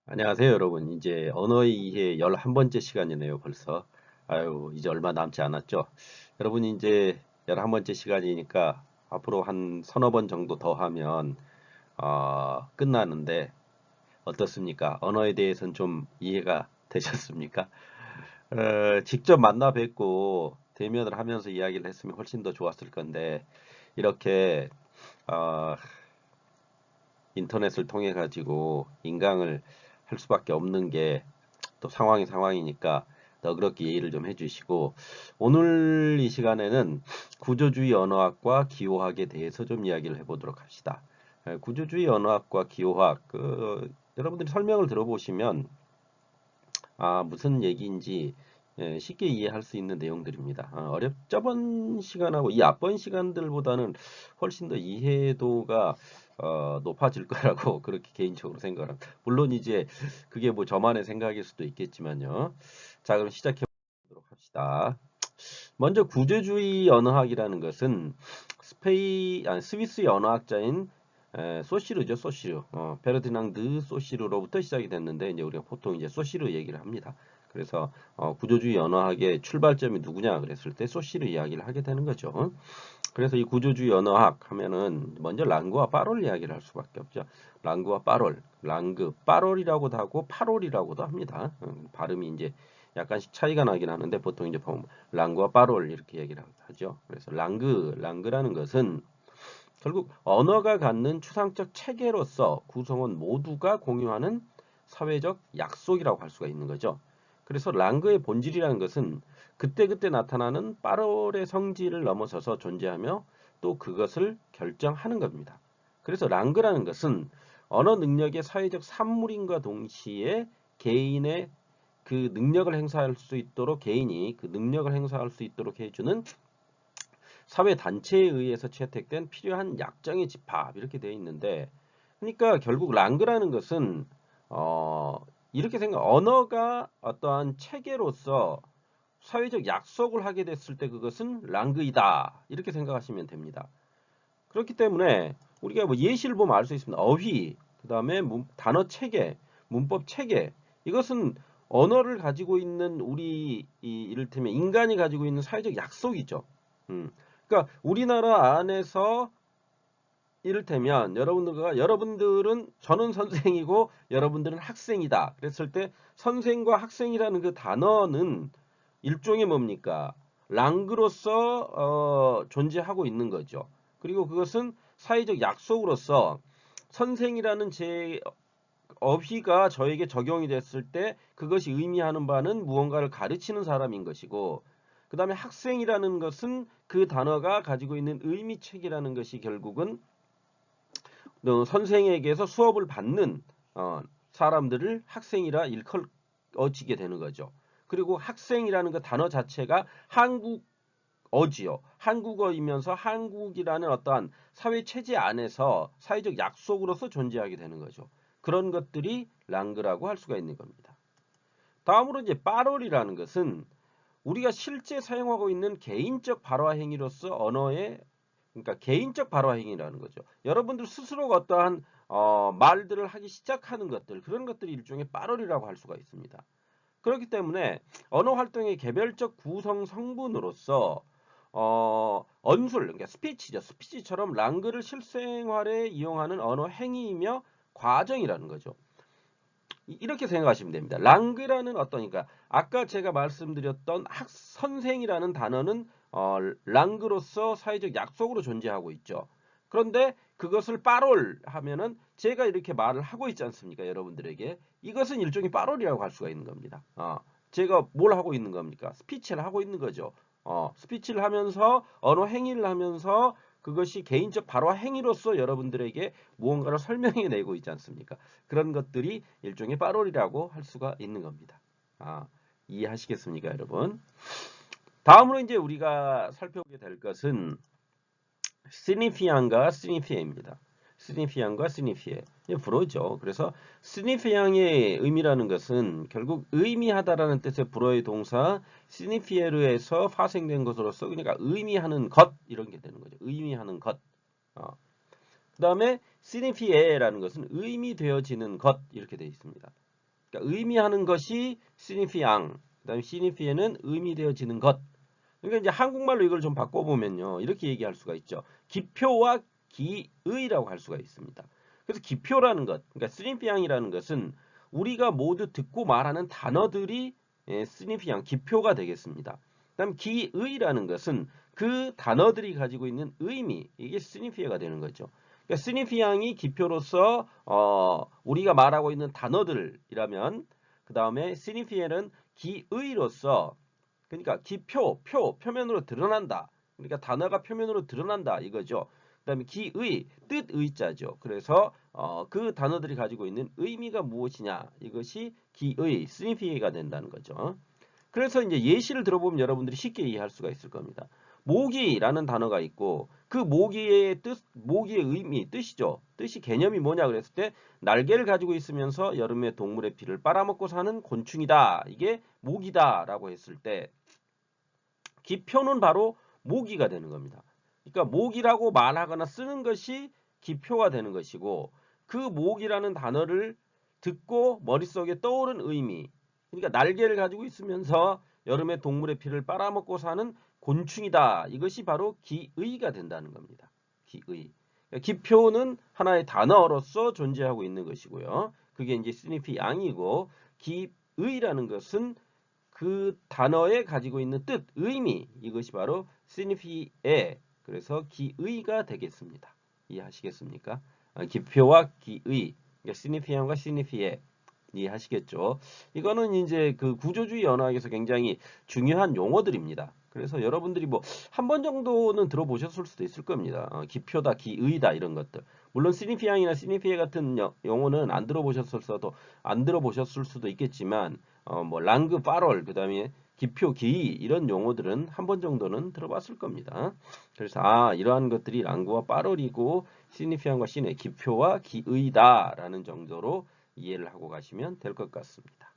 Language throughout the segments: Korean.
안녕하세요, 여러분. 이제 언어의 이해 11번째 시간이네요, 벌써. 아유, 이제 얼마 남지 않았죠? 여러분, 이제 11번째 시간이니까 앞으로 한 서너 번 정도 더 하면, 끝나는데, 어떻습니까? 언어에 대해서는 좀 이해가 되셨습니까? 직접 만나 뵙고 대면을 하면서 이야기를 했으면 훨씬 더 좋았을 건데, 이렇게, 어, 인터넷을 통해 가지고 인강을 할 수밖에 없는 게 또 상황이 상황이니까 더 그렇게 이해를 좀 해주시고 오늘 이 시간에는 구조주의 언어학과 기호학에 대해서 좀 이야기를 해보도록 합시다. 구조주의 언어학과 기호학 여러분들이 설명을 들어보시면 무슨 얘기인지 쉽게 이해할 수 있는 내용들입니다. 저번 시간하고 이 앞번 시간들보다는 훨씬 더 이해도가 높아질 거라고 그렇게 개인적으로 생각을 합니다. 물론 이제 그게 뭐 저만의 생각일 수도 있겠지만요. 자, 그럼 시작해 보도록 합시다. 먼저 구조주의 언어학이라는 것은 스위스의 언어학자인 소시르죠, 소시르. 베르디낭드 소시르로부터 시작이 됐는데 이제 우리가 보통 이제 소시르 얘기를 합니다. 그래서 구조주의 언어학의 출발점이 누구냐 그랬을 때 소시르 이야기를 하게 되는 거죠. 그래서 이 구조주의 언어학 하면은 먼저 랑구와 파롤 이야기를 할 수밖에 없죠. 랑구와 파롤, 랑그, 파롤이라고도 하고 파롤이라고도 합니다. 발음이 이제 약간씩 차이가 나긴 하는데 보통 이제 랑구와 파롤 이렇게 얘기를 하죠. 그래서 랑그라는 것은 결국 언어가 갖는 추상적 체계로서 구성원 모두가 공유하는 사회적 약속이라고 할 수가 있는 거죠. 그래서 랑그의 본질이라는 것은 그때그때 나타나는 빠롤의 성질을 넘어서서 존재하며 또 그것을 결정하는 겁니다. 그래서 랑그라는 것은 언어 능력의 사회적 산물인과 동시에 개인의 그 능력을 행사할 수 있도록 개인이 그 능력을 행사할 수 있도록 해주는 사회 단체에 의해서 채택된 필요한 약정의 집합 이렇게 되어 있는데 그러니까 결국 랑그라는 것은 어 이렇게 언어가 어떠한 체계로서 사회적 약속을 하게 됐을 때 그것은 랑그이다 이렇게 생각하시면 됩니다. 그렇기 때문에 우리가 뭐 예시를 보면 알 수 있습니다. 어휘, 그다음에 단어 체계, 문법 체계 이것은 언어를 가지고 있는 우리 이를테면 인간이 가지고 있는 사회적 약속이죠. 음. 그러니까 우리나라 안에서 이를테면 여러분들은 저는 선생이고 여러분들은 학생이다. 그랬을 때 선생과 학생이라는 그 단어는 일종의 뭡니까? 랑그로서 존재하고 있는 거죠. 그리고 그것은 사회적 약속으로서 선생이라는 제 어휘가 저에게 적용이 됐을 때 그것이 의미하는 바는 무언가를 가르치는 사람인 것이고 그 다음에 학생이라는 것은 그 단어가 가지고 있는 의미책이라는 것이 결국은 선생에게서 수업을 받는 사람들을 학생이라 일컬어지게 되는 거죠. 그리고 학생이라는 그 단어 자체가 한국어지요. 한국어이면서 한국이라는 어떠한 사회 체제 안에서 사회적 약속으로서 존재하게 되는 거죠. 그런 것들이 랑그라고 할 수가 있는 겁니다. 다음으로 이제 빠롤이라는 것은 우리가 실제 사용하고 있는 개인적 발화 행위로서 언어의 그러니까 개인적 발화 행위라는 거죠. 여러분들 스스로가 어떠한 말들을 하기 시작하는 것들 그런 것들이 일종의 빠롤이라고 할 수가 있습니다. 그렇기 때문에 언어 활동의 개별적 구성 성분으로서 언술 그러니까 스피치죠. 스피치처럼 랑그를 실생활에 이용하는 언어 행위이며 과정이라는 거죠. 이렇게 생각하시면 됩니다. 랑그라는 그러니까 아까 제가 말씀드렸던 선생이라는 단어는 랑그로서 사회적 약속으로 존재하고 있죠. 그런데 그것을 빠롤 하면은 제가 이렇게 말을 하고 있지 않습니까? 여러분들에게 이것은 일종의 빠롤이라고 할 수가 있는 겁니다. 제가 뭘 하고 있는 겁니까? 스피치를 하고 있는 거죠. 스피치를 하면서 언어 행위를 하면서 그것이 개인적 발화 행위로서 여러분들에게 무언가를 설명해 내고 있지 않습니까? 그런 것들이 일종의 빠롤이라고 할 수가 있는 겁니다. 이해하시겠습니까, 여러분? 다음으로 이제 우리가 살펴보게 될 것은 시니피안과 시니피에입니다. 시니피안과 시니피에. 불어죠. 그래서 시니피앙의 의미라는 것은 결국 의미하다라는 뜻의 불어의 동사 시니피에르에서 파생된 것으로서 그러니까 의미하는 것 이런 게 되는 거죠. 의미하는 것. 어. 그 다음에 시니피에라는 것은 의미되어지는 것 이렇게 되어 있습니다. 그러니까 의미하는 것이 signifiant, 그다음에 signifi에는 의미되어지는 것. 그러니까 이제 한국말로 이걸 좀 바꿔보면요. 이렇게 얘기할 수가 있죠. 기표와 기의라고 할 수가 있습니다. 그래서 기표라는 것, 그러니까 signifiant이라는 것은 우리가 모두 듣고 말하는 단어들이 signifiant, 기표가 되겠습니다. 그다음 기의라는 것은 그 단어들이 가지고 있는 의미, 이게 signifi가 되는 거죠. 그러니까 signifiant이 기표로서 우리가 말하고 있는 단어들이라면 그 다음에 signifi에는 기의로서 그러니까 기표, 표면으로 드러난다. 그러니까 단어가 표면으로 드러난다 이거죠. 그다음에 기의, 뜻의자죠. 그래서 그 단어들이 가지고 있는 의미가 무엇이냐 이것이 기의, signifi가 된다는 거죠. 그래서 이제 예시를 들어보면 여러분들이 쉽게 이해할 수가 있을 겁니다. 모기라는 단어가 있고 그 모기의 뜻, 모기의 의미, 뜻이죠. 뜻이 개념이 뭐냐 그랬을 때 날개를 가지고 있으면서 여름에 동물의 피를 빨아먹고 사는 곤충이다. 이게 모기다라고 했을 때 기표는 바로 모기가 되는 겁니다. 그러니까 모기라고 말하거나 쓰는 것이 기표가 되는 것이고 그 모기라는 단어를 듣고 머릿속에 떠오른 의미, 그러니까 날개를 가지고 있으면서 여름에 동물의 피를 빨아먹고 사는 곤충이다. 이것이 바로 기의가 된다는 겁니다. 기의. 그러니까 기표는 하나의 단어로서 존재하고 있는 것이고요. 그게 이제 스니피 양이고 기의라는 것은 그 단어에 가지고 있는 뜻, 의미 이것이 바로 signifi에 그래서 기의가 되겠습니다. 이해하시겠습니까? 기표와 기의, 그러니까 signifiant과 signifi에 이해하시겠죠? 이거는 이제 그 구조주의 언어학에서 굉장히 중요한 용어들입니다. 그래서 여러분들이 뭐 한 번 정도는 들어보셨을 수도 있을 겁니다. 기표다, 기의다 이런 것들. 물론 signifiant이나 signifi에 같은 용어는 안 들어보셨을 수도 있겠지만 뭐 랑그, 파롤, 그다음에 기표, 기의 이런 용어들은 한 번 정도는 들어봤을 겁니다. 그래서 이러한 것들이 랑그와 파롤이고 signifiant과 signifi에 기표와 기의다라는 정도로 이해를 하고 가시면 될 것 같습니다.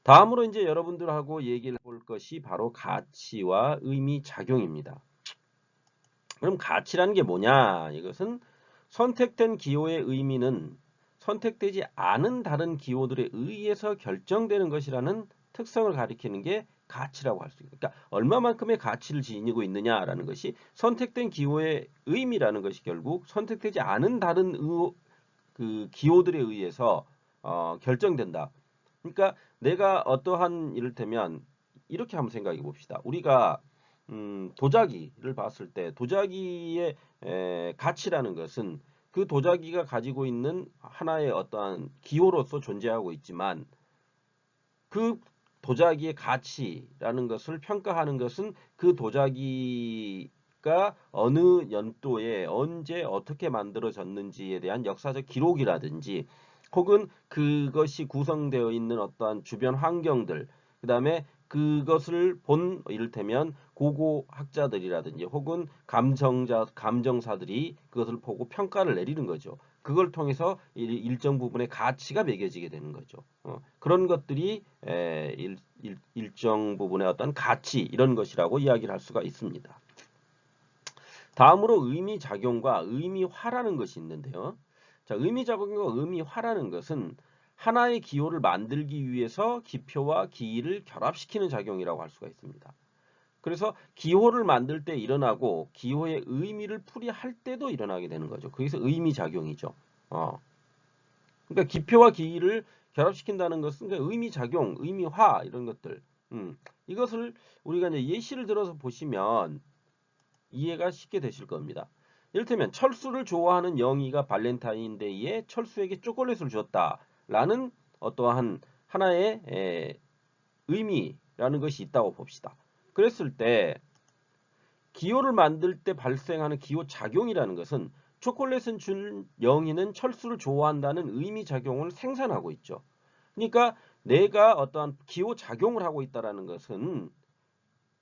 다음으로 이제 여러분들하고 얘기를 볼 것이 바로 가치와 의미 작용입니다. 그럼 가치라는 게 뭐냐? 이것은 선택된 기호의 의미는 선택되지 않은 다른 기호들에 의해서 결정되는 것이라는 특성을 가리키는 게 가치라고 할 수 있습니다. 그러니까 얼마만큼의 가치를 지니고 있느냐라는 것이 선택된 기호의 의미라는 것이 결국 선택되지 않은 다른 그 기호들에 의해서 결정된다. 그러니까 내가 어떠한 이를테면 이렇게 한번 생각해 봅시다. 우리가 도자기를 봤을 때 도자기의 가치라는 것은 그 도자기가 가지고 있는 하나의 어떠한 기호로서 존재하고 있지만 그 도자기의 가치라는 것을 평가하는 것은 그 도자기가 어느 연도에 언제 어떻게 만들어졌는지에 대한 역사적 기록이라든지 혹은 그것이 구성되어 있는 어떠한 주변 환경들 그 다음에 그것을 본 이를테면 고고학자들이라든지 혹은 감정사들이 그것을 보고 평가를 내리는 거죠. 그걸 통해서 일정 부분의 가치가 매겨지게 되는 거죠. 그런 것들이 일정 부분의 어떤 가치 이런 것이라고 이야기를 할 수가 있습니다. 다음으로 의미작용과 의미화라는 것이 있는데요. 자, 의미작용과 의미화라는 것은 하나의 기호를 만들기 위해서 기표와 기의를 결합시키는 작용이라고 할 수가 있습니다. 그래서 기호를 만들 때 일어나고 기호의 의미를 풀이할 때도 일어나게 되는 거죠. 그래서 의미작용이죠. 그러니까 기표와 기의를 결합시킨다는 것은 그러니까 의미작용, 의미화 이런 것들. 이것을 우리가 이제 예시를 들어서 보시면 이해가 쉽게 되실 겁니다. 이를테면 철수를 좋아하는 영희가 발렌타인데이에 철수에게 초콜릿을 줬다라는 어떠한 하나의 의미라는 것이 있다고 봅시다. 그랬을 때 기호를 만들 때 발생하는 기호 작용이라는 것은 초콜릿을 준 영희는 철수를 좋아한다는 의미 작용을 생산하고 있죠. 그러니까 내가 어떠한 기호 작용을 하고 있다는 것은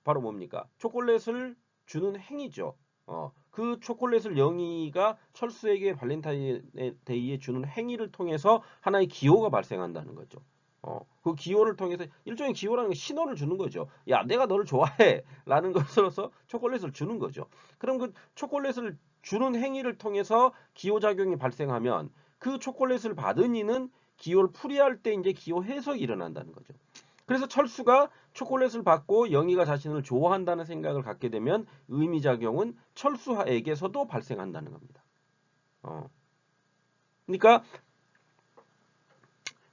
바로 뭡니까? 초콜릿을 주는 행위죠. 그 초콜릿을 영희가 철수에게 발렌타인데이에 주는 행위를 통해서 하나의 기호가 발생한다는 거죠. 그 기호를 통해서 일종의 기호라는 게 신호를 주는 거죠. 야, 내가 너를 좋아해. 라는 것으로서 초콜릿을 주는 거죠. 그럼 그 초콜릿을 주는 행위를 통해서 기호작용이 발생하면 그 초콜릿을 받은 이는 기호를 풀이할 때 이제 기호 해석이 일어난다는 거죠. 그래서 철수가 초콜릿을 받고 영희가 자신을 좋아한다는 생각을 갖게 되면 의미작용은 철수에게서도 발생한다는 겁니다. 그러니까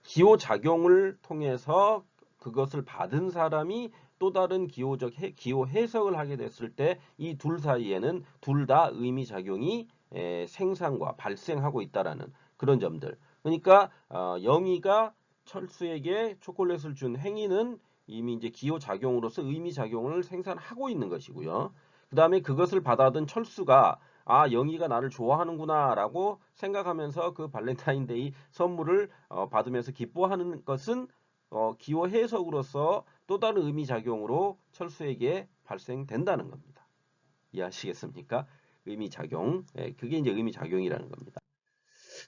기호작용을 통해서 그것을 받은 사람이 또 다른 기호 해석을 하게 됐을 때 이 둘 사이에는 둘 다 의미작용이 생산과 발생하고 있다라는 그런 점들. 그러니까 영희가 철수에게 초콜릿을 준 행위는 이미 이제 기호작용으로서 의미작용을 생산하고 있는 것이고요. 그 다음에 그것을 받아든 철수가 영희가 나를 좋아하는구나 라고 생각하면서 그 발렌타인데이 선물을 받으면서 기뻐하는 것은 기호 해석으로서 또 다른 의미작용으로 철수에게 발생된다는 겁니다. 이해하시겠습니까? 의미작용. 그게 이제 의미작용이라는 겁니다.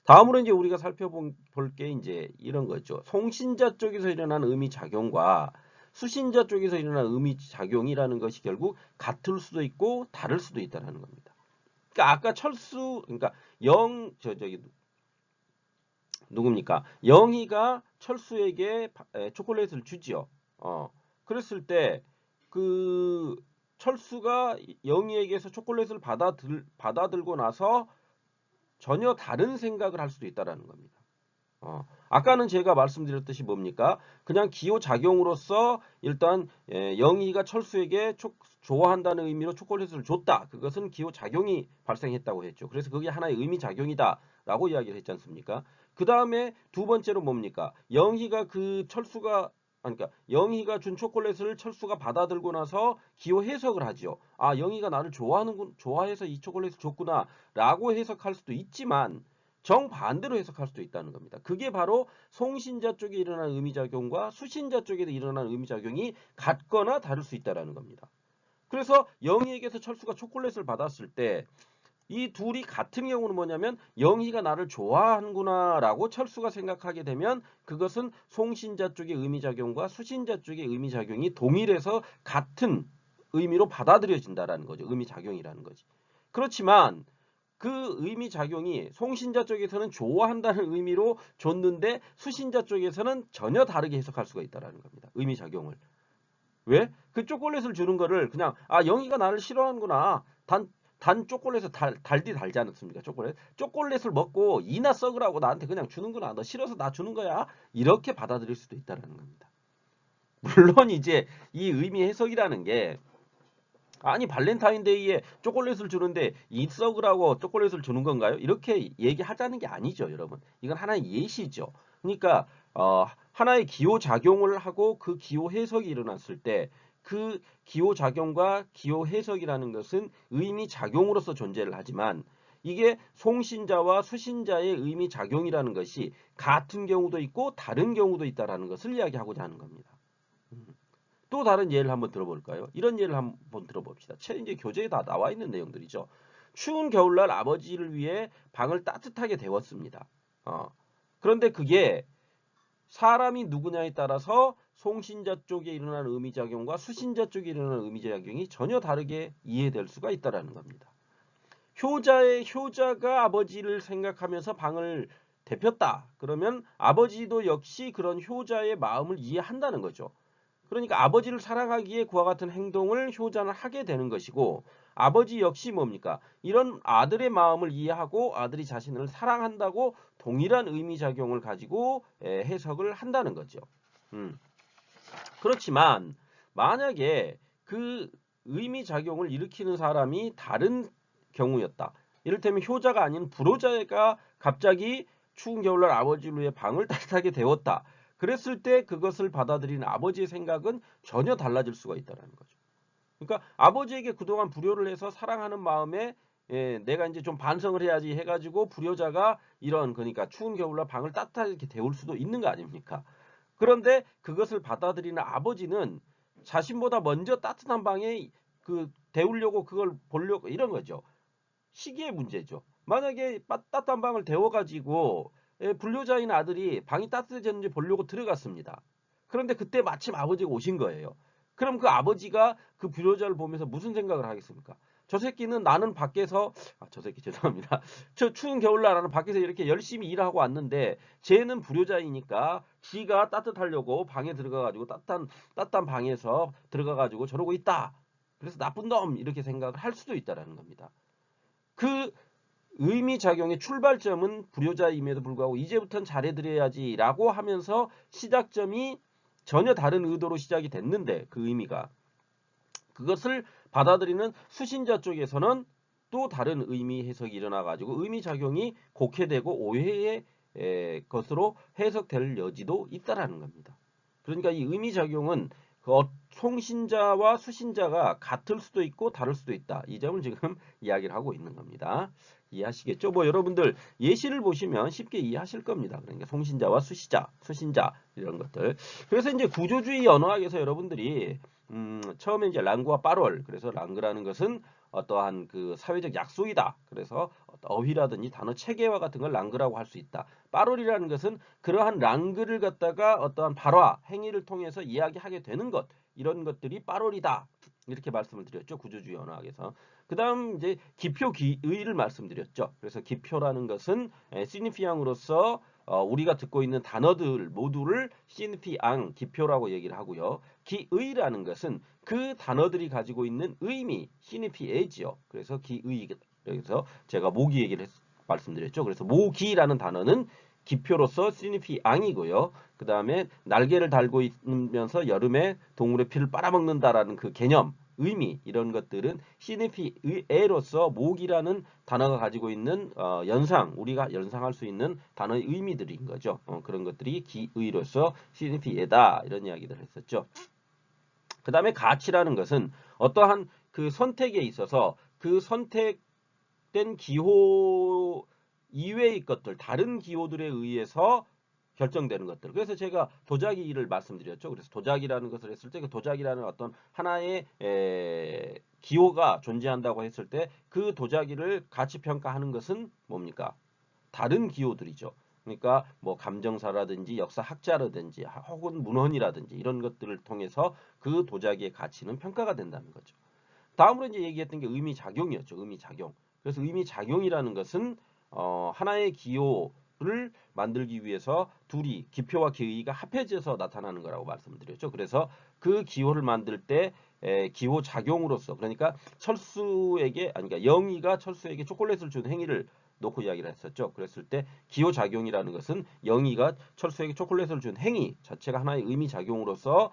다음으로 이제 우리가 살펴볼 게 이제 이런 거죠. 송신자 쪽에서 일어나는 의미작용과 수신자 쪽에서 일어나는 의미작용이라는 것이 결국 같을 수도 있고 다를 수도 있다는 겁니다. 그러니까 아까 그러니까 누굽니까? 영희가 철수에게 초콜릿을 주지요. 그랬을 때 그 철수가 영희에게서 초콜릿을 받아들고 나서 전혀 다른 생각을 할 수도 있다라는 겁니다. 아까는 제가 말씀드렸듯이 뭡니까? 그냥 기호작용으로서 일단 영희가 철수에게 좋아한다는 의미로 초콜릿을 줬다. 그것은 기호작용이 발생했다고 했죠. 그래서 그게 하나의 의미작용이다 라고 이야기를 했지 않습니까? 그 다음에 두 번째로 뭡니까? 그러니까 영희가 준 초콜릿을 철수가 받아들고 나서 기호 해석을 하죠. 영희가 나를 좋아해서 이 초콜릿을 줬구나 라고 해석할 수도 있지만 정반대로 해석할 수도 있다는 겁니다. 그게 바로 송신자 쪽에 일어나는 의미작용과 수신자 쪽에 일어나는 의미작용이 같거나 다를 수 있다는 겁니다. 그래서 영희에게서 철수가 초콜릿을 받았을 때 이 둘이 같은 경우는 뭐냐면 영희가 나를 좋아하는구나 라고 철수가 생각하게 되면 그것은 송신자 쪽의 의미작용과 수신자 쪽의 의미작용이 동일해서 같은 의미로 받아들여진다라는 거죠. 의미작용이라는 거지. 그렇지만 그 의미작용이 송신자 쪽에서는 좋아한다는 의미로 줬는데 수신자 쪽에서는 전혀 다르게 해석할 수가 있다는 겁니다. 의미작용을. 왜? 그 초콜릿을 주는 거를 그냥 영희가 나를 싫어하는구나. 단 초콜릿을 달지 않습니까? 초콜릿을 먹고 이나 썩으라고 나한테 그냥 주는구나. 너 싫어서 나 주는 거야. 이렇게 받아들일 수도 있다는 겁니다. 물론 이제 이 의미 해석이라는 게 발렌타인데이에 초콜릿을 주는데 이 썩으라고 초콜릿을 주는 건가요? 이렇게 얘기하자는 게 아니죠, 여러분. 이건 하나의 예시죠. 그러니까 하나의 기호작용을 하고 그 기호 해석이 일어났을 때 그 기호작용과 기호 해석이라는 것은 의미작용으로서 존재를 하지만 이게 송신자와 수신자의 의미작용이라는 것이 같은 경우도 있고 다른 경우도 있다는 것을 이야기하고자 하는 겁니다. 또 다른 예를 한번 들어볼까요? 이런 예를 한번 들어봅시다. 이제 교재에 다 나와 있는 내용들이죠. 추운 겨울날 아버지를 위해 방을 따뜻하게 데웠습니다. 그런데 그게 사람이 누구냐에 따라서 송신자 쪽에 일어나는 의미작용과 수신자 쪽에 일어나는 의미작용이 전혀 다르게 이해될 수가 있다는 겁니다. 효자가 아버지를 생각하면서 방을 데폈다. 그러면 아버지도 역시 그런 효자의 마음을 이해한다는 거죠. 그러니까 아버지를 사랑하기에 그와 같은 행동을 효자는 하게 되는 것이고 아버지 역시 뭡니까? 이런 아들의 마음을 이해하고 아들이 자신을 사랑한다고 동일한 의미작용을 가지고 해석을 한다는 거죠. 그렇지만 만약에 그 의미작용을 일으키는 사람이 다른 경우였다. 이를테면 효자가 아닌 불효자가 갑자기 추운 겨울날 아버지를 위해 방을 따뜻하게 데웠다. 그랬을 때 그것을 받아들이는 아버지의 생각은 전혀 달라질 수가 있다는 거죠. 그러니까 아버지에게 그동안 불효를 해서 사랑하는 마음에 내가 이제 좀 반성을 해야지 해가지고 불효자가 그러니까 추운 겨울날 방을 따뜻하게 데울 수도 있는 거 아닙니까? 그런데 그것을 받아들이는 아버지는 자신보다 먼저 따뜻한 방에 데우려고 그걸 보려고 이런 거죠. 시기의 문제죠. 만약에 따뜻한 방을 데워가지고 불효자인 아들이 방이 따뜻해졌는지 보려고 들어갔습니다. 그런데 그때 마침 아버지가 오신 거예요. 그럼 그 아버지가 그 불효자를 보면서 무슨 생각을 하겠습니까? 저 새끼는 나는 밖에서 저 새끼 죄송합니다. 저 추운 겨울날 나는 밖에서 이렇게 열심히 일하고 왔는데 쟤는 불효자이니까 지가 따뜻하려고 방에 들어가가지고 따뜻한 방에서 들어가가지고 저러고 있다. 그래서 나쁜 놈 이렇게 생각을 할 수도 있다라는 겁니다. 그 의미작용의 출발점은 불효자임에도 불구하고 이제부터는 잘해드려야지라고 하면서 시작점이 전혀 다른 의도로 시작이 됐는데 그 의미가 그것을 받아들이는 수신자 쪽에서는 또 다른 의미 해석이 일어나가지고 의미작용이 곡해되고 오해의 것으로 해석될 여지도 있다라는 겁니다. 그러니까 이 의미작용은 송신자와 수신자가 같을 수도 있고 다를 수도 있다. 이 점을 지금 이야기를 하고 있는 겁니다. 이해하시겠죠? 뭐 여러분들 예시를 보시면 쉽게 이해하실 겁니다. 그러니까 송신자와 수신자 이런 것들. 그래서 이제 구조주의 언어학에서 여러분들이 처음에 이제 랑그와 빠롤. 그래서 랑그라는 것은 어떠한 그 사회적 약속이다. 그래서 어휘라든지 단어 체계와 같은 걸 랑그라고 할 수 있다. 빠롤이라는 것은 그러한 랑그를 갖다가 어떠한 발화, 행위를 통해서 이야기하게 되는 것. 이런 것들이 빠롤이다. 이렇게 말씀을 드렸죠. 구조주의 언어학에서. 그 다음 이제 기표 기의를 말씀드렸죠. 그래서 기표라는 것은 시니피앙으로서 우리가 듣고 있는 단어들 모두를 시니피앙, 기표라고 얘기를 하고요. 기의라는 것은 그 단어들이 가지고 있는 의미, 시니피에지요. 그래서 기의, 그래서 제가 모기 얘기를 말씀드렸죠. 그래서 모기라는 단어는 기표로서 시니피앙이고요. 그 다음에 날개를 달고 있으면서 여름에 동물의 피를 빨아먹는다라는 그 개념, 의미 이런 것들은 시니피에로서 모기라는 단어가 가지고 있는 연상, 우리가 연상할 수 있는 단어의 의미들인 거죠. 그런 것들이 기의로서 시니피에다 이런 이야기를 했었죠. 그 다음에 가치라는 것은 어떠한 그 선택에 있어서 그 선택된 기호 이외의 것들, 다른 기호들에 의해서 결정되는 것들. 그래서 제가 도자기를 말씀드렸죠. 그래서 도자기라는 것을 했을 때 그 도자기라는 어떤 하나의 기호가 존재한다고 했을 때 그 도자기를 가치 평가하는 것은 뭡니까? 다른 기호들이죠. 그러니까 뭐 감정사라든지 역사학자라든지 혹은 문헌이라든지 이런 것들을 통해서 그 도자기의 가치는 평가가 된다는 거죠. 다음으로 이제 얘기했던 게 의미작용이었죠. 의미작용. 그래서 의미작용이라는 것은 하나의 기호를 만들기 위해서 둘이 기표와 기의가 합해져서 나타나는 거라고 말씀드렸죠. 그래서 그 기호를 만들 때 기호 작용으로서 그러니까 철수에게 아니 그러니까 영희가 철수에게 초콜릿을 준 행위를 놓고 이야기를 했었죠. 그랬을 때 기호 작용이라는 것은 영희가 철수에게 초콜릿을 준 행위 자체가 하나의 의미 작용으로서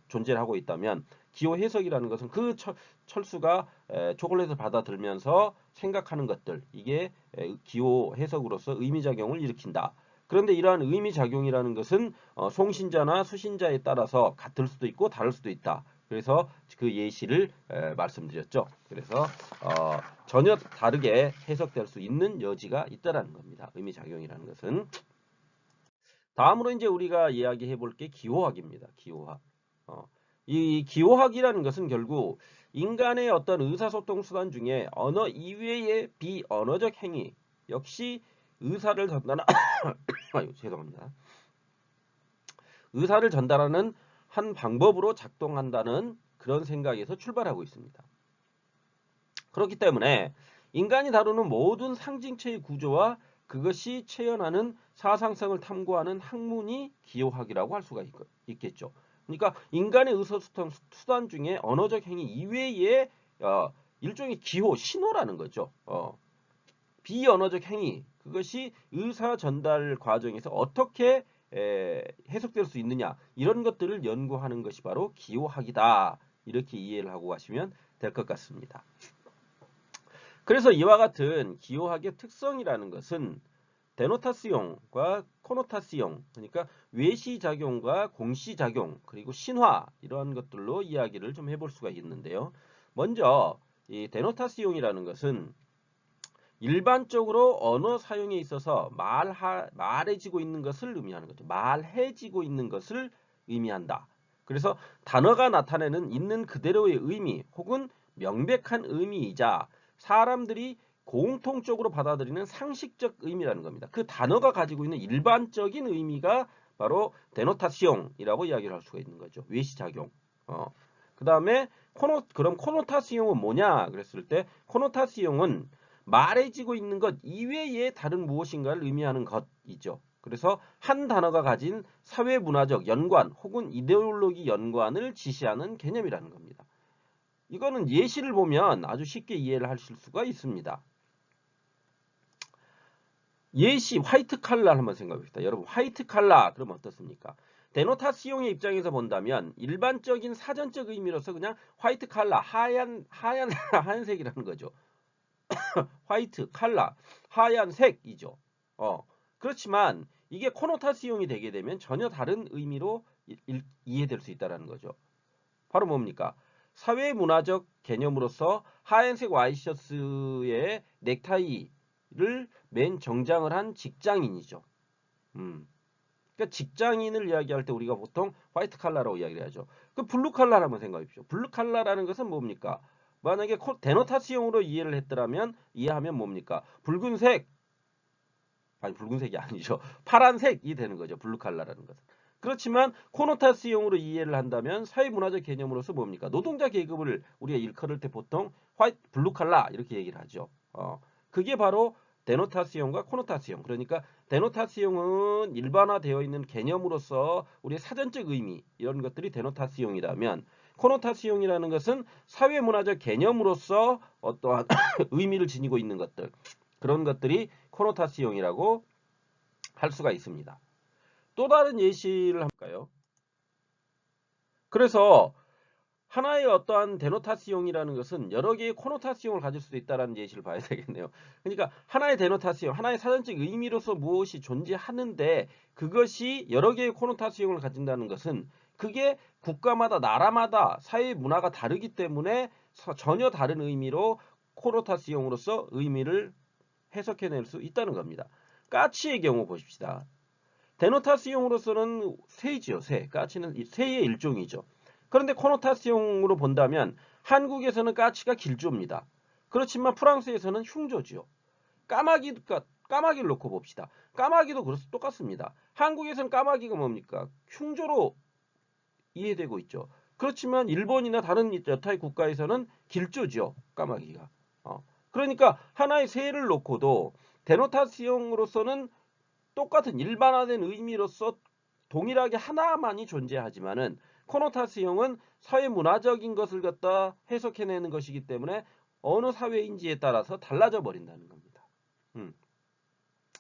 존재를 하고 있다면 기호 해석이라는 것은 그 철수가 초콜릿을 받아들면서 생각하는 것들 이게 기호 해석으로서 의미작용을 일으킨다. 그런데 이러한 의미작용이라는 것은 송신자나 수신자에 따라서 같을 수도 있고 다를 수도 있다. 그래서 그 예시를 말씀드렸죠. 그래서 전혀 다르게 해석될 수 있는 여지가 있다라는 겁니다. 의미작용이라는 것은. 다음으로 이제 우리가 이야기해 볼 게 기호학입니다. 기호학. 이 기호학이라는 것은 결국 인간의 어떤 의사소통 수단 중에 언어 이외의 비언어적 행위 역시 의사를 전달하는 아유, 죄송합니다. 의사를 전달하는 한 방법으로 작동한다는 그런 생각에서 출발하고 있습니다. 그렇기 때문에 인간이 다루는 모든 상징체의 구조와 그것이 체현하는 사상성을 탐구하는 학문이 기호학이라고 할 수가 있겠죠. 그러니까 인간의 의사소통 수단 중에 언어적 행위 이외의 일종의 기호, 신호라는 거죠. 비언어적 행위, 그것이 의사 전달 과정에서 어떻게 해석될 수 있느냐 이런 것들을 연구하는 것이 바로 기호학이다. 이렇게 이해를 하고 가시면 될 것 같습니다. 그래서 이와 같은 기호학의 특성이라는 것은 데노타시옹과 코노타시옹 그러니까 외시작용과 공시작용 그리고 신화 이러한 것들로 이야기를 좀 해볼 수가 있는데요. 먼저 이 데노타시옹이라는 것은 일반적으로 언어 사용에 있어서 말해지고 있는 것을 의미하는 거죠. 말해지고 있는 것을 의미한다. 그래서 단어가 나타내는 있는 그대로의 의미 혹은 명백한 의미이자 사람들이 공통적으로 받아들이는 상식적 의미라는 겁니다. 그 단어가 가지고 있는 일반적인 의미가 바로 데노타시옹이라고 이야기를 할 수가 있는 거죠. 외시작용. 그 다음에 그럼 코노타시용은 뭐냐 그랬을 때 코노타시용은 말해지고 있는 것 이외의 다른 무엇인가를 의미하는 것이죠. 그래서 한 단어가 가진 사회문화적 연관 혹은 이데올로기 연관을 지시하는 개념이라는 겁니다. 이거는 예시를 보면 아주 쉽게 이해를 하실 수가 있습니다. 예시 화이트 칼라 한번 생각해 봅시다. 여러분 화이트 칼라 그러면 어떻습니까? 데노타시용의 입장에서 본다면 일반적인 사전적 의미로서 그냥 화이트 칼라 하얀색이라는 거죠. 화이트 칼라 하얀색이죠. 그렇지만 이게 코노타시용이 되게 되면 전혀 다른 의미로 이해될 수 있다는 거죠. 바로 뭡니까? 사회문화적 개념으로서 하얀색 와이셔츠에 넥타이를 맨 정장을 한 직장인이죠. 그러니까 직장인을 이야기할 때 우리가 보통 화이트 칼라라고 이야기를 하죠. 그 블루 칼라를 한번 생각해 보십시오. 블루 칼라라는 것은 뭡니까? 만약에 데노타시용으로 이해하면 뭡니까? 붉은색 아니 붉은색이 아니죠. 파란색이 되는 거죠. 블루 칼라라는 것은. 그렇지만 코노타시용으로 이해를 한다면 사회문화적 개념으로서 뭡니까? 노동자 계급을 우리가 일컬을 때 보통 블루 칼라 이렇게 얘기를 하죠. 그게 바로 데노타시용과 코노타시용. 그러니까 데노타시용은 일반화되어 있는 개념으로서 우리의 사전적 의미 이런 것들이 데노타시용이라면 코노타시용이라는 것은 사회문화적 개념으로서 어떠한 의미를 지니고 있는 것들 그런 것들이 코노타시용이라고 할 수가 있습니다. 또 다른 예시를 할까요? 그래서 하나의 어떠한 데노타시용이라는 것은 여러 개의 코노타시용을 가질 수도 있다는 예시를 봐야 되겠네요. 그러니까 하나의 데노타시용, 하나의 사전적 의미로서 무엇이 존재하는데 그것이 여러 개의 코노타시용을 가진다는 것은 그게 국가마다 나라마다 사회 문화가 다르기 때문에 전혀 다른 의미로 코노타시용으로서 의미를 해석해낼 수 있다는 겁니다. 까치의 경우 보십시다. 데노타시용으로서는 새이지요. 새. 까치는 새의 일종이죠. 그런데 코노타시용으로 본다면 한국에서는 까치가 길조입니다. 그렇지만 프랑스에서는 흉조지요. 까마귀를 놓고 봅시다. 까마귀도 똑같습니다. 한국에서는 까마귀가 뭡니까? 흉조로 이해되고 있죠. 그렇지만 일본이나 다른 여타의 국가에서는 길조죠. 까마귀가. 그러니까 하나의 새를 놓고도 데노타시용으로서는 똑같은 일반화된 의미로서 동일하게 하나만이 존재하지만은 코노타시용은 사회문화적인 것을 갖다 해석해내는 것이기 때문에 어느 사회인지에 따라서 달라져 버린다는 겁니다.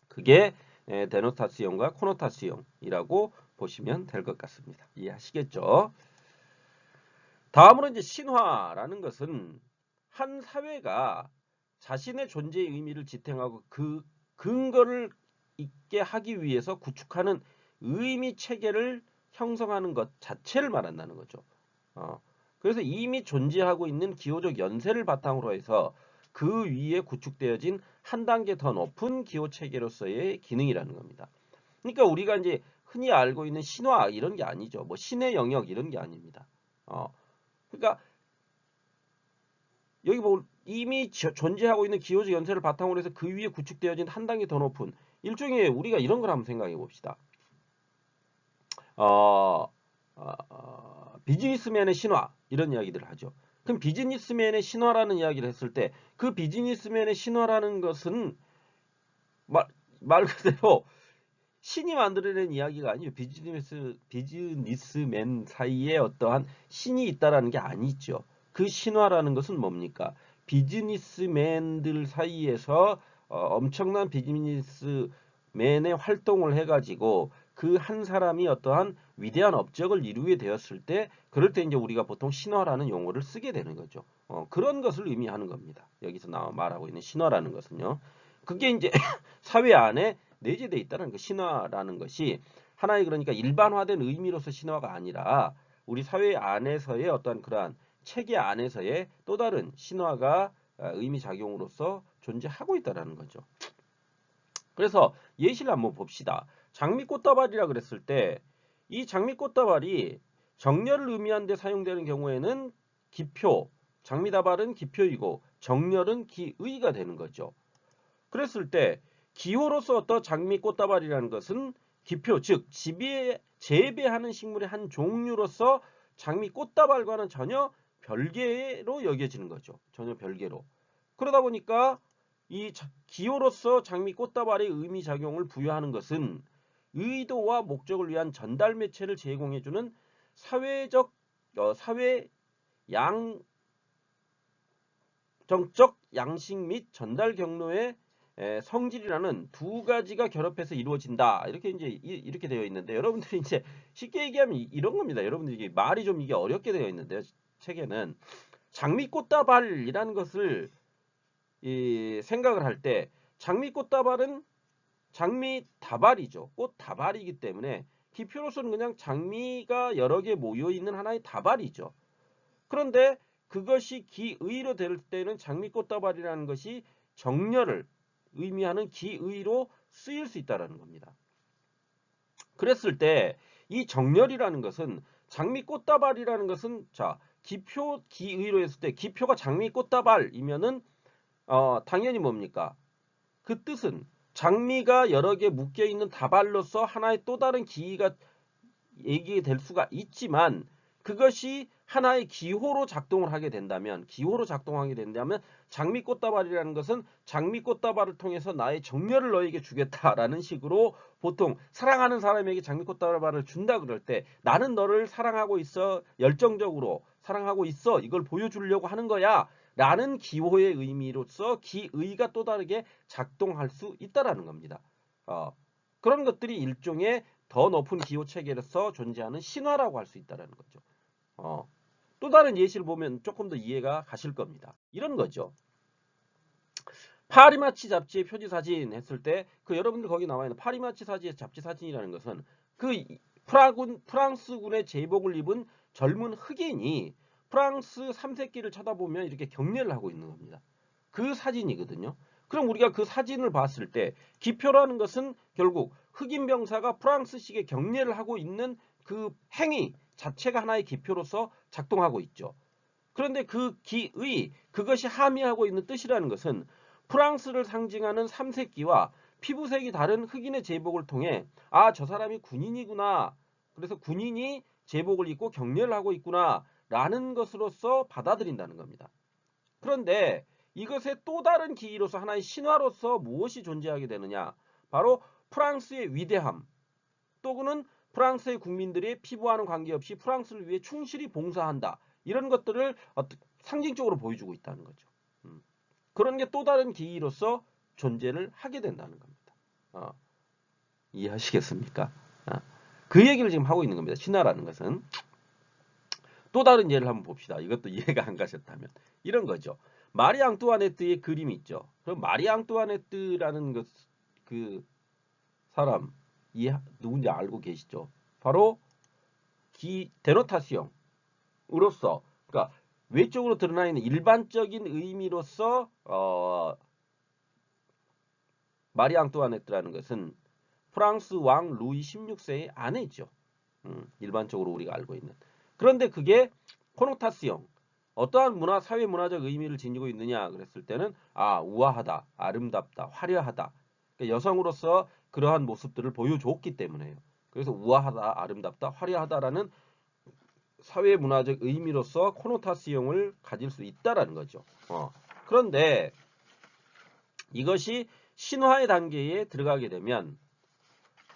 그게 데노타시용과 코노타시용이라고 보시면 될 것 같습니다. 이해하시겠죠? 다음으로 이제 신화라는 것은 한 사회가 자신의 존재의 의미를 지탱하고 그 근거를 있게 하기 위해서 구축하는 의미 체계를 형성하는 것 자체를 말한다는 거죠. 그래서 이미 존재하고 있는 기호적 연세를 바탕으로 해서 그 위에 구축되어진 한 단계 더 높은 기호 체계로서의 기능이라는 겁니다. 그러니까 우리가 이제 흔히 알고 있는 신화 이런 게 아니죠. 뭐 신의 영역 이런 게 아닙니다. 그러니까 여기 뭐 이미 존재하고 있는 기호적 연세를 바탕으로 해서 그 위에 구축되어진 한 단계 더 높은 일종의 우리가 이런 걸 한번 생각해 봅시다. 비즈니스맨의 신화 이런 이야기들을 하죠. 그럼 비즈니스맨의 신화라는 이야기를 했을 때 그 비즈니스맨의 신화라는 것은 말 그대로 신이 만들어낸 이야기가 아니에요. 비즈니스맨 사이에 어떠한 신이 있다라는 게 아니죠. 그 신화라는 것은 뭡니까? 비즈니스맨들 사이에서 엄청난 비즈니스맨의 활동을 해가지고 그 한 사람이 어떠한 위대한 업적을 이루게 되었을 때 그럴 때 이제 우리가 보통 신화라는 용어를 쓰게 되는 거죠. 그런 것을 의미하는 겁니다. 여기서 말하고 있는 신화라는 것은요. 그게 이제 사회 안에 내재되어 있다는 그 신화라는 것이 하나의 그러니까 일반화된 의미로서 신화가 아니라 우리 사회 안에서의 어떤 그러한 체계 안에서의 또 다른 신화가 의미 작용으로서 존재하고 있다는 거죠. 그래서 예시를 한번 봅시다. 장미꽃다발이라 그랬을 때 이 장미꽃다발이 정렬을 의미하는 데 사용되는 경우에는 기표, 장미다발은 기표이고 정렬은 기의가 되는 거죠. 그랬을 때 기호로서 어떤 장미꽃다발이라는 것은 기표, 즉 재배하는 식물의 한 종류로서 장미 꽃다발과는 전혀 별개로 여겨지는 거죠. 전혀 별개로. 그러다 보니까 이 기호로서 장미 꽃다발의 의미 작용을 부여하는 것은 의도와 목적을 위한 전달 매체를 제공해주는 사회 양정적 양식 및 전달 경로의 성질이라는 두 가지가 결합해서 이루어진다. 이렇게 이렇게 되어 있는데 여러분들이 이제 쉽게 얘기하면 이런 겁니다. 여러분들이 이게 말이 좀 이게 어렵게 되어 있는데요. 책에는 장미꽃다발이라는 것을 생각을 할 때 장미꽃다발은 장미다발이죠. 꽃다발이기 때문에 기표로서는 그냥 장미가 여러 개 모여 있는 하나의 다발이죠. 그런데 그것이 기의로 될 때는 장미꽃다발이라는 것이 정렬을 의미하는 기의로 쓰일 수 있다는 겁니다. 그랬을 때 이 정렬이라는 것은 장미꽃다발이라는 것은 자 기표 기의로 했을 때 기표가 장미꽃다발이면은 당연히 뭡니까? 그 뜻은 장미가 여러 개 묶여 있는 다발로서 하나의 또 다른 기의가 얘기될 수가 있지만 그것이 하나의 기호로 작동을 하게 된다면 장미꽃다발이라는 것은 장미꽃다발을 통해서 나의 정열을 너에게 주겠다라는 식으로 보통 사랑하는 사람에게 장미꽃다발을 준다 그럴 때 나는 너를 사랑하고 있어 열정적으로 사랑하고 있어 이걸 보여주려고 하는 거야 라는 기호의 의미로서 기의가 또 다르게 작동할 수 있다라는 겁니다. 그런 것들이 일종의 더 높은 기호 체계로서 존재하는 신화라고 할 수 있다는 거죠. 또 다른 예시를 보면 조금 더 이해가 가실 겁니다. 이런 거죠. 파리마치 잡지의 표지 사진 했을 때 그 여러분들 거기 나와 있는 파리마치 잡지 사진이라는 것은 그 프랑스군의 제복을 입은 젊은 흑인이 프랑스 3세기를 쳐다보면 이렇게 경례를 하고 있는 겁니다. 그 사진이거든요. 그럼 우리가 그 사진을 봤을 때 기표라는 것은 결국 흑인 병사가 프랑스식의 경례를 하고 있는 그 행위 자체가 하나의 기표로서 작동하고 있죠. 그런데 그 기의 그것이 함의하고 있는 뜻이라는 것은 프랑스를 상징하는 3세기와 피부색이 다른 흑인의 제복을 통해 아, 저 사람이 군인이구나. 그래서 군인이 제복을 입고 경례를 하고 있구나 라는 것으로서 받아들인다는 겁니다. 그런데 이것의 또 다른 기의로서 하나의 신화로서 무엇이 존재하게 되느냐? 바로 프랑스의 위대함 또는 프랑스의 국민들이 피부와는 관계없이 프랑스를 위해 충실히 봉사한다. 이런 것들을 상징적으로 보여주고 있다는 거죠. 그런 게 또 다른 기의로서 존재를 하게 된다는 겁니다. 이해하시겠습니까? 그 얘기를 지금 하고 있는 겁니다. 신화라는 것은. 또 다른 예를 한번 봅시다. 이것도 이해가 안 가셨다면. 이런 거죠. 마리 앙뚜아네트의 그림이 있죠. 그럼 마리 앙뚜아네트라는 그 사람 누군지 알고 계시죠? 바로 데노타시옹으로서 그러니까 외적으로 드러나 있는 일반적인 의미로서 마리 앙뚜아네트라는 것은 프랑스 왕 루이 16세의 아내죠. 일반적으로 우리가 알고 있는. 그런데 그게 코노타시옹 어떠한 사회 문화적 의미를 지니고 있느냐 그랬을 때는 우아하다, 아름답다, 화려하다. 그러니까 여성으로서 그러한 모습들을 보여줬기 때문에요. 그래서 우아하다, 아름답다, 화려하다라는 사회 문화적 의미로서 코노타시옹을 가질 수 있다라는 거죠. 그런데 이것이 신화의 단계에 들어가게 되면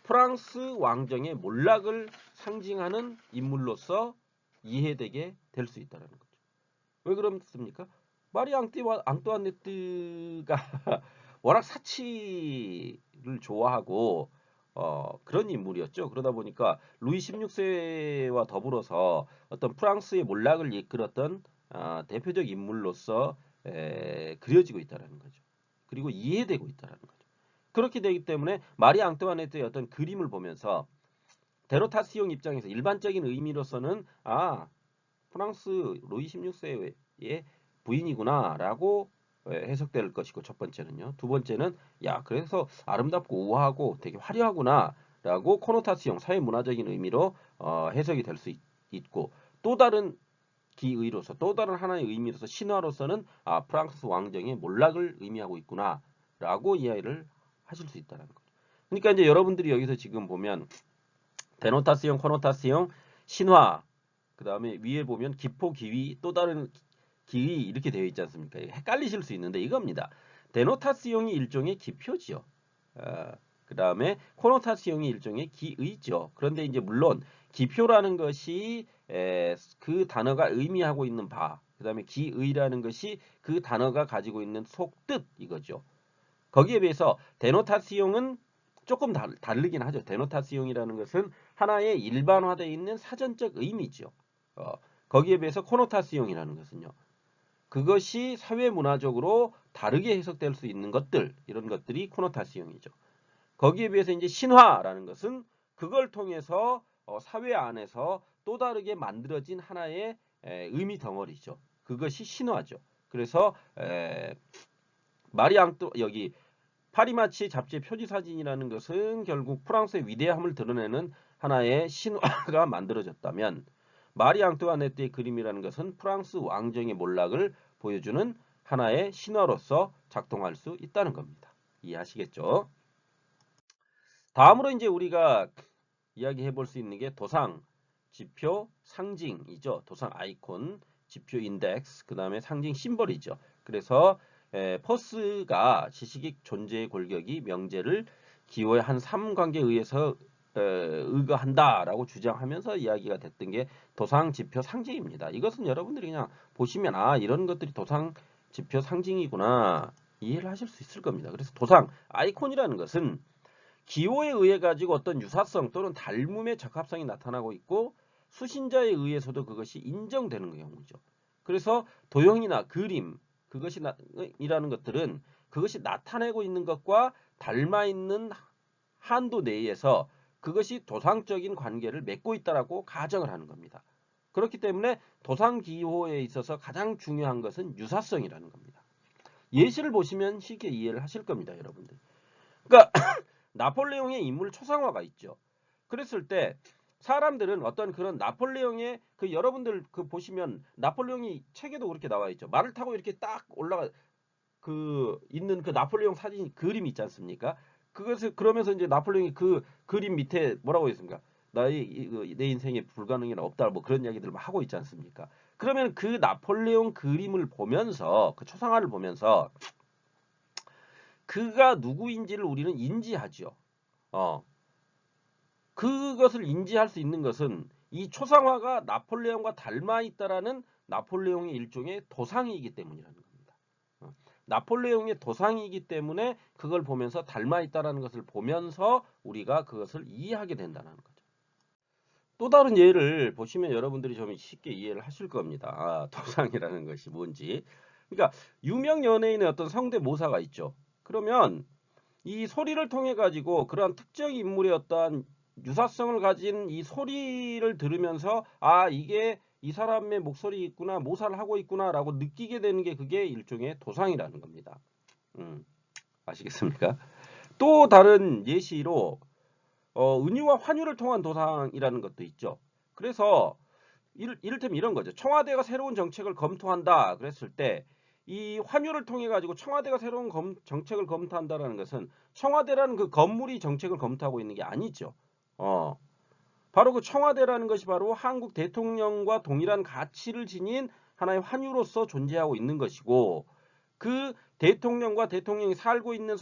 프랑스 왕정의 몰락을 상징하는 인물로서 이해되게 될 수 있다는 거죠. 왜 그렇습니까? 마리 앙뚜아네트가 워낙 사치를 좋아하고 그런 인물이었죠. 그러다 보니까 루이 16세와 더불어서 어떤 프랑스의 몰락을 이끌었던 대표적 인물로서 그려지고 있다는 거죠. 그리고 이해되고 있다는 거죠. 그렇게 되기 때문에 마리 앙뚜아네트의 어떤 그림을 보면서 데노타시옹 입장에서 일반적인 의미로서는 프랑스 루이 16세의 부인이구나라고 해석될 것이고 첫 번째는요. 두 번째는 그래서 아름답고 우아하고 되게 화려하구나라고 코노타시옹 사회 문화적인 의미로 해석이 될 수 있고 또 다른 기의로서 또 다른 하나의 의미로서 신화로서는 프랑스 왕정의 몰락을 의미하고 있구나라고 이해를 하실 수 있다는 거죠. 그러니까 이제 여러분들이 여기서 지금 보면 데노타시옹, 코노타시옹, 신화 그 다음에 위에 보면 기포, 기위, 또 다른 기위 이렇게 되어 있지 않습니까? 헷갈리실 수 있는데 이겁니다. 데노타스용이 일종의 기표지요. 그 다음에 코노타스용이 일종의 기의죠. 그런데 이제 물론 기표라는 것이 그 단어가 의미하고 있는 바, 그 다음에 기의라는 것이 그 단어가 가지고 있는 속뜻 이거죠. 거기에 비해서 데노타스용은 조금 다르긴 하죠. 데노타스용이라는 것은 하나의 일반화되어 있는 사전적 의미죠. 거기에 비해서 코노타스용이라는 것은요. 그것이 사회 문화적으로 다르게 해석될 수 있는 것들, 이런 것들이 코노타스용이죠. 거기에 비해서 이제 신화라는 것은 그걸 통해서 사회 안에서 또 다르게 만들어진 하나의 의미 덩어리죠. 그것이 신화죠. 그래서 마리앙뚜 여기 파리마치 잡지의 표지 사진이라는 것은 결국 프랑스의 위대함을 드러내는 하나의 신화가 만들어졌다면 마리 앙뚜아네트의 그림이라는 것은 프랑스 왕정의 몰락을 보여주는 하나의 신화로서 작동할 수 있다는 겁니다. 이해하시겠죠? 다음으로 이제 우리가 이야기해 볼 수 있는 게 도상, 지표, 상징이죠. 도상 아이콘, 지표 인덱스, 그 다음에 상징 심벌이죠. 그래서 퍼스가 지식의 존재의 골격이 명제를 기호의 한 3관계에 의해서 의거한다라고 주장하면서 이야기가 됐던 게 도상, 지표, 상징입니다. 이것은 여러분들이 그냥 보시면 아 이런 것들이 도상, 지표, 상징이구나 이해를 하실 수 있을 겁니다. 그래서 도상, 아이콘이라는 것은 기호에 의해 가지고 어떤 유사성 또는 닮음의 적합성이 나타나고 있고 수신자에 의해서도 그것이 인정되는 경우죠. 그래서 도형이나 그림 이라는 것들은 그것이 나타내고 있는 것과 닮아 있는 한도 내에서 그것이 도상적인 관계를 맺고 있다라고 가정을 하는 겁니다. 그렇기 때문에 도상 기호에 있어서 가장 중요한 것은 유사성이라는 겁니다. 예시를 보시면 쉽게 이해를 하실 겁니다, 여러분들. 그러니까 나폴레옹의 인물 초상화가 있죠. 그랬을 때 사람들은 어떤 그런 나폴레옹의 그 여러분들 그 보시면 나폴레옹이 책에도 그렇게 나와 있죠. 말을 타고 이렇게 딱 올라가 그 있는 그 나폴레옹 사진 그림 있지 않습니까? 그것을 그러면서 이제 나폴레옹이 그 그림 밑에 뭐라고 했습니까? 내 인생에 불가능이란 없다 뭐 그런 이야기들을 막 하고 있지 않습니까? 그러면 그 나폴레옹 그림을 보면서 그 초상화를 보면서 그가 누구인지를 우리는 인지하죠. 그것을 인지할 수 있는 것은 이 초상화가 나폴레옹과 닮아 있다라는 나폴레옹의 일종의 도상이기 때문이라는 겁니다. 나폴레옹의 도상이기 때문에 그걸 보면서 닮아 있다라는 것을 보면서 우리가 그것을 이해하게 된다는 거죠. 또 다른 예를 보시면 여러분들이 좀 쉽게 이해를 하실 겁니다. 도상이라는 것이 뭔지. 그러니까 유명 연예인의 어떤 성대모사가 있죠. 그러면 이 소리를 통해 가지고 그러한 특정 인물의 어떠한 유사성을 가진 이 소리를 들으면서 아 이게 이 사람의 목소리 있구나 모사를 하고 있구나라고 느끼게 되는 게 그게 일종의 도상이라는 겁니다. 아시겠습니까? 또 다른 예시로 은유와 환유를 통한 도상이라는 것도 있죠. 그래서 이를테면 이런 거죠. 청와대가 새로운 정책을 검토한다 그랬을 때 이 환유를 통해 가지고 청와대가 새로운 정책을 검토한다라는 것은 청와대라는 그 건물이 정책을 검토하고 있는 게 아니죠. 바로 그 청와대라는 것이 바로 한국 대통령과 동일한 가치를 지닌 하나의 환유로서 존재하고 있는 것이고 그 대통령과 대통령이 살고 있는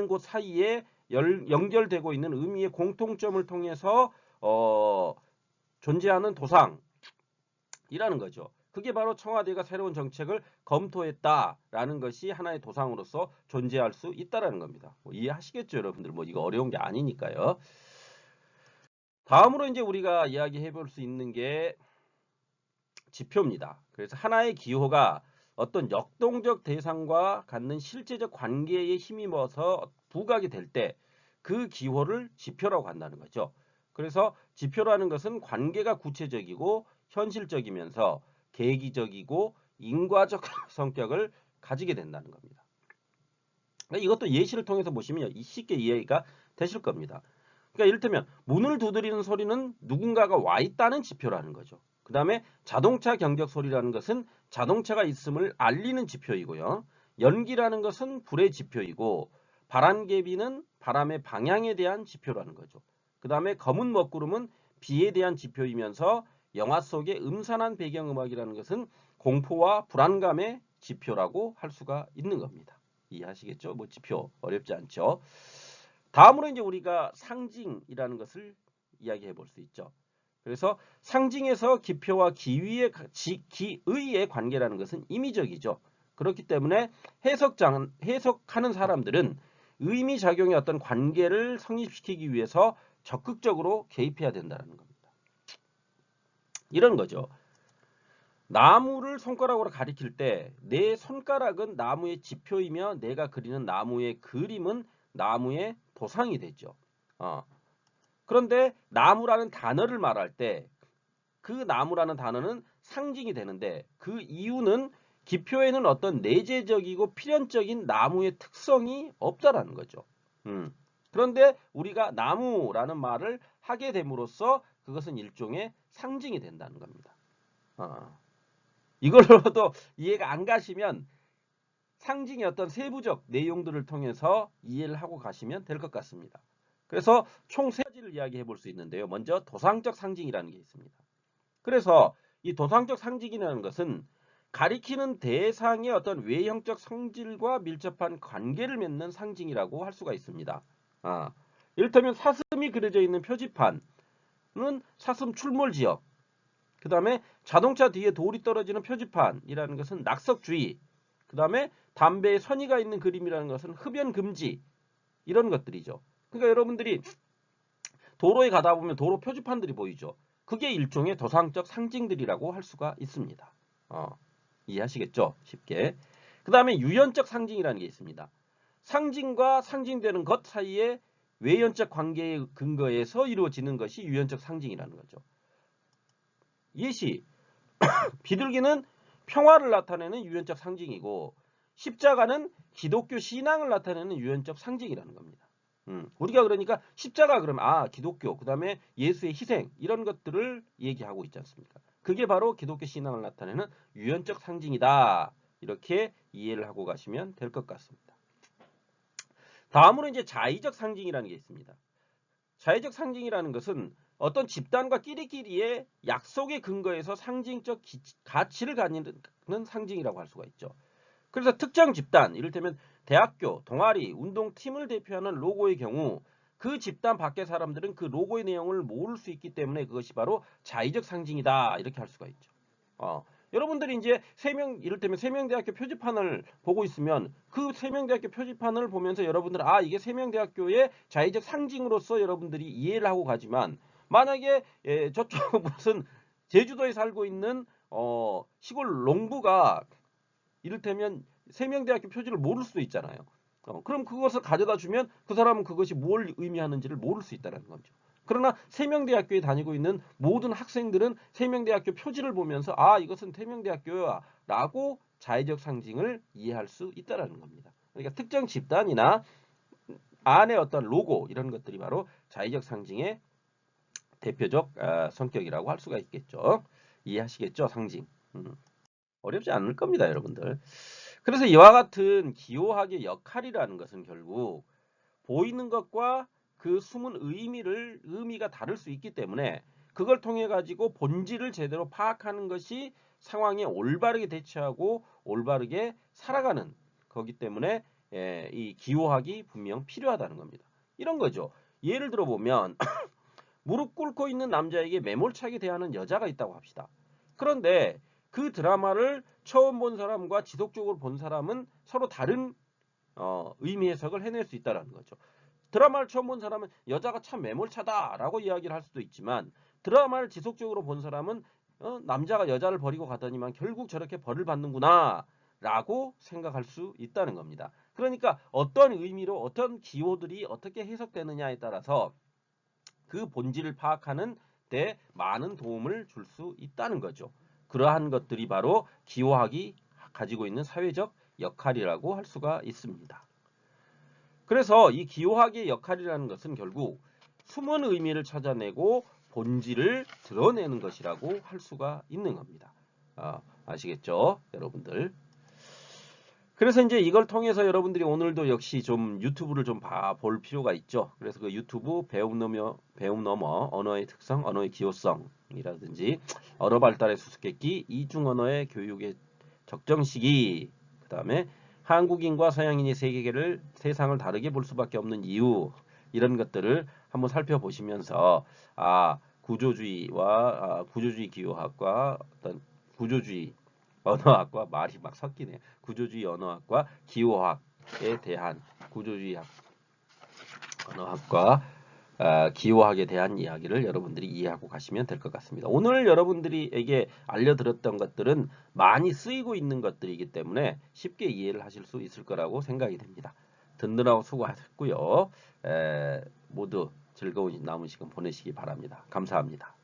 곳 사이에 연결되고 있는 의미의 공통점을 통해서 존재하는 도상이라는 거죠. 그게 바로 청와대가 새로운 정책을 검토했다라는 것이 하나의 도상으로서 존재할 수 있다라는 겁니다. 이해하시겠죠, 여러분들? 뭐 이거 어려운 게 아니니까요. 다음으로 이제 우리가 이야기해 볼 수 있는 게 지표입니다. 그래서 하나의 기호가 어떤 역동적 대상과 갖는 실제적 관계에 힘입어서 부각이 될 때 그 기호를 지표라고 한다는 거죠. 그래서 지표라는 것은 관계가 구체적이고 현실적이면서 계기적이고 인과적 성격을 가지게 된다는 겁니다. 이것도 예시를 통해서 보시면 쉽게 이해가 되실 겁니다. 그러니까 이를테면 문을 두드리는 소리는 누군가가 와 있다는 지표라는 거죠. 그 다음에 자동차 경적 소리라는 것은 자동차가 있음을 알리는 지표이고요. 연기라는 것은 불의 지표이고 바람개비는 바람의 방향에 대한 지표라는 거죠. 그 다음에 검은 먹구름은 비에 대한 지표이면서 영화 속의 음산한 배경음악이라는 것은 공포와 불안감의 지표라고 할 수가 있는 겁니다. 이해하시겠죠? 뭐 지표 어렵지 않죠? 다음으로 이제 우리가 상징이라는 것을 이야기해 볼 수 있죠. 그래서 상징에서 기표와 기의의 관계라는 것은 임의적이죠. 그렇기 때문에 해석하는 사람들은 의미작용의 어떤 관계를 성립시키기 위해서 적극적으로 개입해야 된다는 겁니다. 이런 거죠. 나무를 손가락으로 가리킬 때 내 손가락은 나무의 지표이며 내가 그리는 나무의 그림은 나무의 도상이 되죠. 그런데 나무라는 단어를 말할 때 그 나무라는 단어는 상징이 되는데 그 이유는 기표에는 어떤 내재적이고 필연적인 나무의 특성이 없다라는 거죠. 그런데 우리가 나무라는 말을 하게 됨으로써 그것은 일종의 상징이 된다는 겁니다. 이걸로도 이해가 안 가시면 상징의 어떤 세부적 내용들을 통해서 이해를 하고 가시면 될 것 같습니다. 그래서 총 세 가지를 이야기해 볼 수 있는데요. 먼저 도상적 상징이라는 게 있습니다. 그래서 이 도상적 상징이라는 것은 가리키는 대상의 어떤 외형적 성질과 밀접한 관계를 맺는 상징이라고 할 수가 있습니다. 이를테면 사슴이 그려져 있는 표지판은 사슴 출몰 지역, 그 다음에 자동차 뒤에 돌이 떨어지는 표지판이라는 것은 낙석주의, 그 다음에 담배에 선이가 있는 그림이라는 것은 흡연 금지, 이런 것들이죠. 그러니까 여러분들이 도로에 가다 보면 도로 표지판들이 보이죠. 그게 일종의 도상적 상징들이라고 할 수가 있습니다. 이해하시겠죠? 쉽게. 그 다음에 유연적 상징이라는 게 있습니다. 상징과 상징되는 것 사이에 외연적 관계의 근거에서 이루어지는 것이 유연적 상징이라는 거죠. 예시, 비둘기는 평화를 나타내는 유연적 상징이고 십자가는 기독교 신앙을 나타내는 유연적 상징이라는 겁니다. 우리가 그러니까 십자가 그러면 기독교, 그 다음에 예수의 희생 이런 것들을 얘기하고 있지 않습니까? 그게 바로 기독교 신앙을 나타내는 유연적 상징이다. 이렇게 이해를 하고 가시면 될 것 같습니다. 다음으로 이제 자의적 상징이라는 게 있습니다. 자의적 상징이라는 것은 어떤 집단과 끼리끼리의 약속의 근거에서 상징적 가치를 가지는 상징이라고 할 수가 있죠. 그래서 특정 집단, 이를테면 대학교, 동아리, 운동팀을 대표하는 로고의 경우 그 집단 밖의 사람들은 그 로고의 내용을 모를 수 있기 때문에 그것이 바로 자의적 상징이다. 이렇게 할 수가 있죠. 여러분들이 이제 이를테면 세명대학교 표지판을 보고 있으면 그 세명대학교 표지판을 보면서 여러분들은 이게 세명대학교의 자의적 상징으로서 여러분들이 이해를 하고 가지만 만약에 저쪽 무슨 제주도에 살고 있는 시골 농부가 이를테면 세명대학교 표지를 모를 수도 있잖아요. 그럼 그것을 가져다 주면 그 사람은 그것이 뭘 의미하는지를 모를 수 있다는 거죠. 그러나 세명대학교에 다니고 있는 모든 학생들은 세명대학교 표지를 보면서 이것은 세명대학교야 라고 자의적 상징을 이해할 수 있다는 겁니다. 그러니까 특정 집단이나 안에 어떤 로고 이런 것들이 바로 자의적 상징의 대표적 성격이라고 할 수가 있겠죠. 이해하시겠죠? 상징. 어렵지 않을 겁니다, 여러분들. 그래서 이와 같은 기호학의 역할이라는 것은 결국 보이는 것과 그 숨은 의미가 다를 수 있기 때문에 그걸 통해 가지고 본질을 제대로 파악하는 것이 상황에 올바르게 대처하고 올바르게 살아가는 거기 때문에 이 기호학이 분명 필요하다는 겁니다. 이런 거죠. 예를 들어 보면 무릎 꿇고 있는 남자에게 매몰차게 대하는 여자가 있다고 합시다. 그런데 그 드라마를 처음 본 사람과 지속적으로 본 사람은 서로 다른 의미 해석을 해낼 수 있다는 거죠. 드라마를 처음 본 사람은 여자가 참 매몰차다라고 이야기를 할 수도 있지만 드라마를 지속적으로 본 사람은 남자가 여자를 버리고 가더니만 결국 저렇게 벌을 받는구나 라고 생각할 수 있다는 겁니다. 그러니까 어떤 의미로 어떤 기호들이 어떻게 해석되느냐에 따라서 그 본질을 파악하는 데 많은 도움을 줄 수 있다는 거죠. 그러한 것들이 바로 기호학이 가지고 있는 사회적 역할이라고 할 수가 있습니다. 그래서 이 기호학의 역할이라는 것은 결국 숨은 의미를 찾아내고 본질을 드러내는 것이라고 할 수가 있는 겁니다. 아시겠죠? 여러분들. 그래서 이제 이걸 통해서 여러분들이 오늘도 역시 좀 유튜브를 좀 볼 필요가 있죠. 그래서 그 유튜브 배움 넘어 언어의 특성, 언어의 기호성이라든지 언어 발달의 수수께끼, 이중 언어의 교육의 적정 시기, 그다음에 한국인과 서양인이 세상을 다르게 볼 수밖에 없는 이유, 이런 것들을 한번 살펴보시면서 구조주의 기호학과 어떤 구조주의 언어학과 말이 막 섞이네. 구조주의 언어학과 기호학에 대한 언어학과 기호학에 대한 이야기를 여러분들이 이해하고 가시면 될 것 같습니다. 오늘 여러분들에게 알려드렸던 것들은 많이 쓰이고 있는 것들이기 때문에 쉽게 이해를 하실 수 있을 거라고 생각이 됩니다. 듣느라고 수고하셨고요. 모두 즐거운 남은 시간 보내시기 바랍니다. 감사합니다.